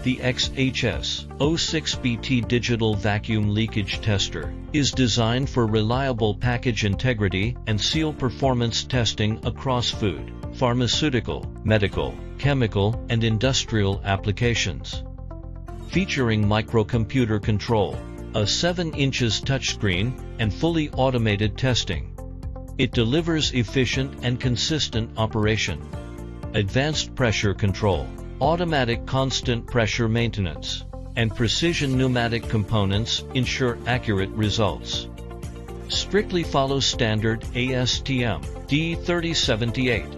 The XHS-06BT digital vacuum leakage tester is designed for reliable package integrity and seal performance testing across food, pharmaceutical, medical, chemical, and industrial applications. Featuring microcomputer control, a 7 inches touchscreen, and fully automated testing, it delivers efficient and consistent operation. Advanced pressure control, automatic constant pressure maintenance, and precision pneumatic components ensure accurate results. Strictly follows standard ASTM D3078